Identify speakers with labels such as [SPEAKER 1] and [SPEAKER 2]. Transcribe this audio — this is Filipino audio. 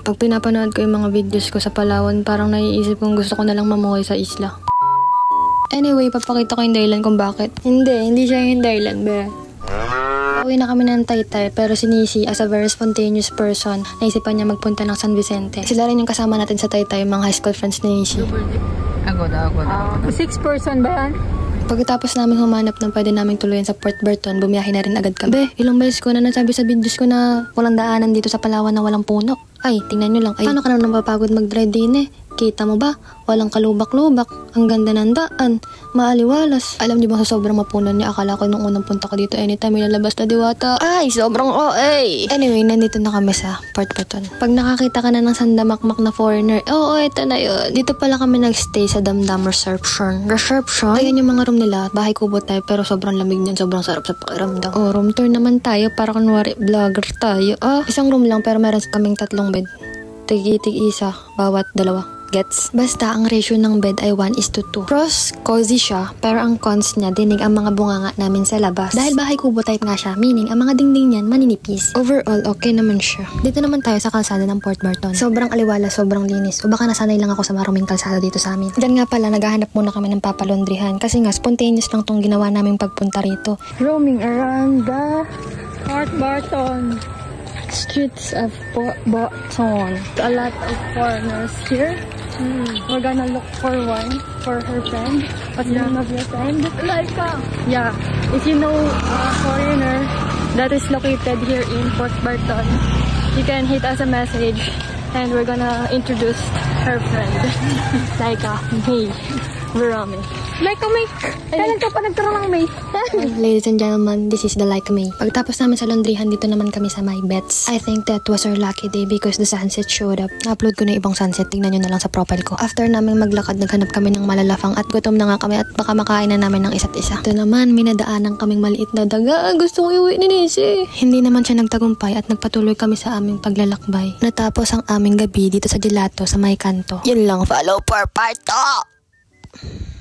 [SPEAKER 1] Pag pinapanood ko yung mga videos ko sa Palawan, parang naiisip kong gusto ko na lang mamuhay sa isla. Anyway, papakita ko yung dahilan kung bakit. Hindi siya yung dahilan, be. Uwi na kami ng Taytay, pero si Nisi, as a very spontaneous person, naisipan niya magpunta ng San Vicente. Sila rin yung kasama natin sa Taytay, yung mga high school friends ni Nisi.
[SPEAKER 2] Ako. 6 person ba yan?
[SPEAKER 1] Pagkatapos namin humanap ng pwede naming tuluyan sa Port Berton, bumiyahe na rin agad kami. Be, ilang beses ko na nasabi sa videos ko na walang daanan dito sa Palawan na walang puno. Ay, tingnan nyo lang. Ay, paano ka naman mapapagod mag-drive din eh? Kita mo ba? Walang kalubak-lubak. Ang ganda ng daan. Maaliwalas. Alam niyo ba sa sobrang mapunan niya, akala ko nung unang punta ko dito anytime may lalabas na diwata. Ay, sobrang OA! Anyway, nandito na kami sa Port Berton. Pag nakakita ka na ng sandamakmak na foreigner, ito na yun. Dito pala kami nagstay sa Damdam Reception. Ayan yung mga room nila. Bahay kubo tayo pero sobrang lamig niyan. Sobrang sarap sa pakiramdam. Room tour naman tayo para kunwari vlogger tayo. Isang room lang pero meron kaming 3 bed. Tig-isa, bawat 2. Gets? Basta ang ratio ng bed ay 1:2. Pros, cozy siya, pero ang cons niya, dinig ang mga bunganga namin sa labas. Dahil bahay kubo type nga siya, meaning ang mga dingding niyan maninipis. Overall, okay naman siya. Dito naman tayo sa kalsada ng Port Berton. Sobrang aliwala, sobrang linis. O baka nasanay lang ako sa maruming kalsada dito sa amin. Diyan nga pala, naghahanap muna kami ng papalondrihan kasi nga spontaneous lang tong ginawa naming pagpunta rito. Roaming around the Port Berton streets of Port Berton. A lot of foreigners here. We're gonna look for one for her friend. What's the name of your friend? Laika. Yeah. If you know a foreigner that is located here in Port Berton, you can hit us a message and we're gonna introduce her friend. Laika. May. Verami. Laika May. Kailan ka pa nagkaroon ng May? Ladies and gentlemen, this is the Laika May. Pagtapos namin sa laundryhan, dito naman kami sa my beds. I think that was our lucky day because the sunset showed up. Na-upload ko na ibang sunset. Tingnan nyo na lang sa profile ko. After namin maglakad, naghanap kami ng malalafang at gutom na nga kami at baka makain na namin ng isa't isa. Ito naman, minadaanan kaming maliit na daga. Gusto ko iuwi ni Nisi. Hindi naman siya nagtagumpay at nagpatuloy kami sa aming paglalakbay. Natapos ang aming gabi dito sa Gelato sa may kanto. Yun lang, follow for part 2!